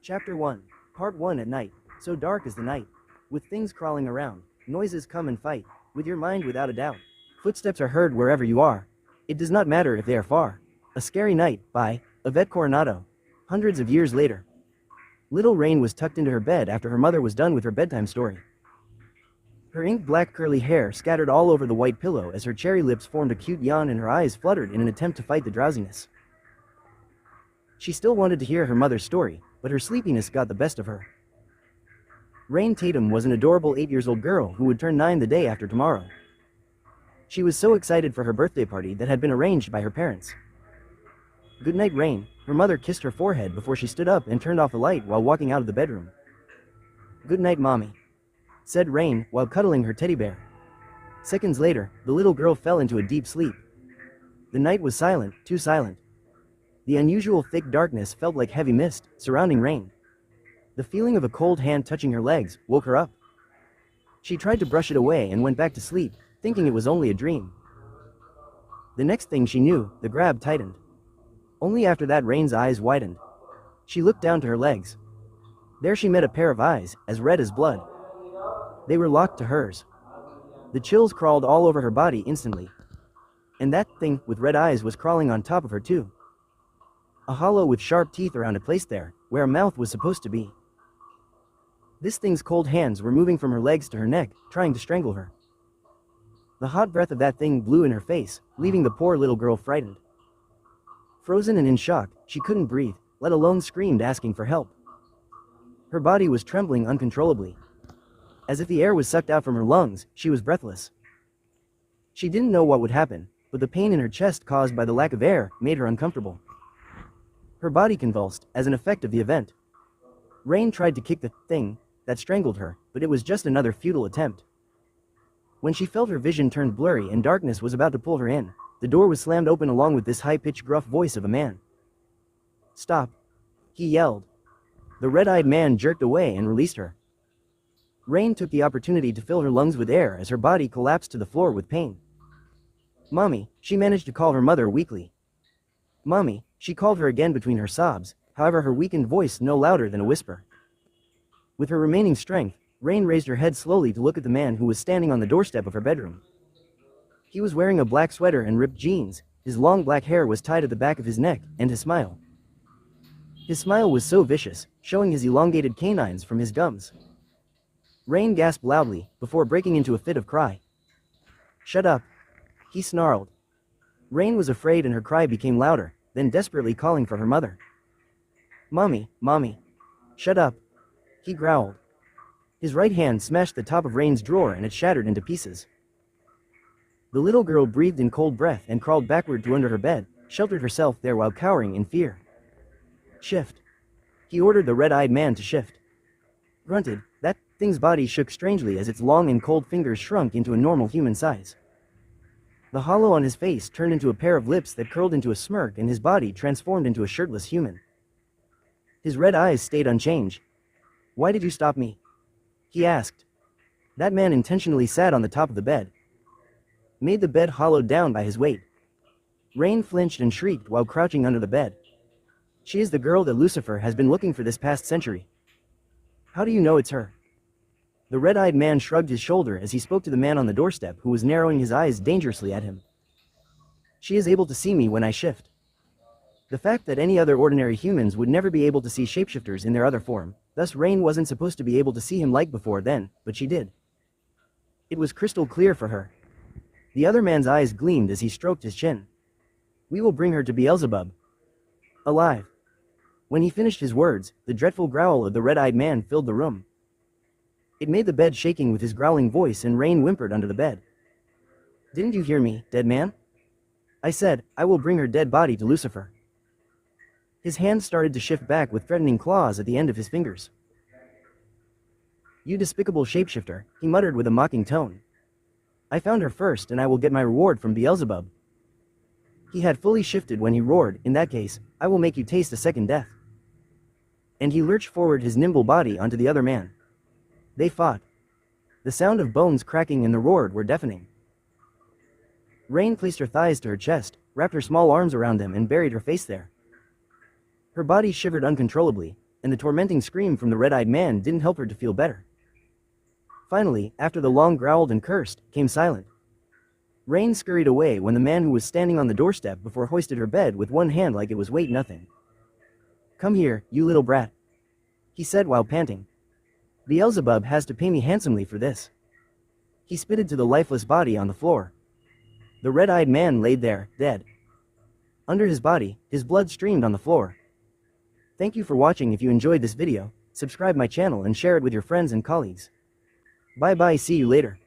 Chapter 1, Part 1 At night, so dark is the night. With things crawling around, noises come and fight, with your mind without a doubt. Footsteps are heard wherever you are. It does not matter if they are far. A Scary Night, by Yvette Coronado. Hundreds of years later. Little Rain was tucked into her bed after her mother was done with her bedtime story. Her ink-black curly hair scattered all over the white pillow as her cherry lips formed a cute yawn and her eyes fluttered in an attempt to fight the drowsiness. She still wanted to hear her mother's story, but her sleepiness got the best of her. Rain Tatum was an adorable 8-year-old girl who would turn 9 the day after tomorrow. She was so excited for her birthday party that had been arranged by her parents. "Good night, Rain," her mother kissed her forehead before she stood up and turned off the light while walking out of the bedroom. "Good night, Mommy," said Rain while cuddling her teddy bear. Seconds later, the little girl fell into a deep sleep. The night was silent, too silent. The unusual thick darkness felt like heavy mist surrounding Rain. The feeling of a cold hand touching her legs woke her up. She tried to brush it away and went back to sleep, thinking it was only a dream. The next thing she knew, the grab tightened. Only after that Rain's eyes widened. She looked down to her legs. There she met a pair of eyes, as red as blood. They were locked to hers. The chills crawled all over her body instantly. And that thing with red eyes was crawling on top of her too. A hollow with sharp teeth around a place there, where a mouth was supposed to be. This thing's cold hands were moving from her legs to her neck, trying to strangle her. The hot breath of that thing blew in her face, leaving the poor little girl frightened. Frozen and in shock, she couldn't breathe, let alone screamed asking for help. Her body was trembling uncontrollably. As if the air was sucked out from her lungs, she was breathless. She didn't know what would happen, but the pain in her chest caused by the lack of air made her uncomfortable. Her body convulsed as an effect of the event. Rain tried to kick the thing that strangled her, but it was just another futile attempt. When she felt her vision turned blurry and darkness was about to pull her in, the door was slammed open along with this high-pitched gruff voice of a man. "Stop!" he yelled. The red-eyed man jerked away and released her. Rain took the opportunity to fill her lungs with air as her body collapsed to the floor with pain. "Mommy," she managed to call her mother weakly. "Mommy," she called her again between her sobs, however her weakened voice no louder than a whisper. With her remaining strength, Rain raised her head slowly to look at the man who was standing on the doorstep of her bedroom. He was wearing a black sweater and ripped jeans, his long black hair was tied at the back of his neck, and his smile. His smile was so vicious, showing his elongated canines from his gums. Rain gasped loudly, before breaking into a fit of cry. "Shut up!" he snarled. Rain was afraid and her cry became louder, then desperately calling for her mother. "Mommy, Mommy! Shut up!" he growled. His right hand smashed the top of Rain's drawer and it shattered into pieces. The little girl breathed in cold breath and crawled backward to under her bed, sheltered herself there while cowering in fear. "Shift!" he ordered the red-eyed man to shift. Grunted, that thing's body shook strangely as its long and cold fingers shrunk into a normal human size. The hollow on his face turned into a pair of lips that curled into a smirk and his body transformed into a shirtless human. His red eyes stayed unchanged. "Why did you stop me?" he asked. That man intentionally sat on the top of the bed. Made the bed hollowed down by his weight. Rain flinched and shrieked while crouching under the bed. "She is the girl that Lucifer has been looking for this past century." "How do you know it's her?" The red-eyed man shrugged his shoulder as he spoke to the man on the doorstep who was narrowing his eyes dangerously at him. "She is able to see me when I shift." The fact that any other ordinary humans would never be able to see shapeshifters in their other form, thus Rain wasn't supposed to be able to see him like before then, but she did. It was crystal clear for her. The other man's eyes gleamed as he stroked his chin. "We will bring her to Beelzebub. Alive." When he finished his words, the dreadful growl of the red-eyed man filled the room. It made the bed shaking with his growling voice and Rain whimpered under the bed. "Didn't you hear me, dead man? I said, I will bring her dead body to Lucifer." His hand started to shift back with threatening claws at the end of his fingers. "You despicable shapeshifter," he muttered with a mocking tone. "I found her first and I will get my reward from Beelzebub." He had fully shifted when he roared, "In that case, I will make you taste a second death." And he lurched forward his nimble body onto the other man. They fought. The sound of bones cracking and the roar were deafening. Rain placed her thighs to her chest, wrapped her small arms around them and buried her face there. Her body shivered uncontrollably, and the tormenting scream from the red-eyed man didn't help her to feel better. Finally, after the long growled and cursed, came silent. Rain scurried away when the man who was standing on the doorstep before hoisted her bed with one hand like it was weight nothing. "Come here, you little brat," he said while panting. "Beelzebub has to pay me handsomely for this." He spitted to the lifeless body on the floor. The red-eyed man laid there, dead. Under his body, his blood streamed on the floor. Thank you for watching. If you enjoyed this video, subscribe my channel and share it with your friends and colleagues. Bye bye, see you later.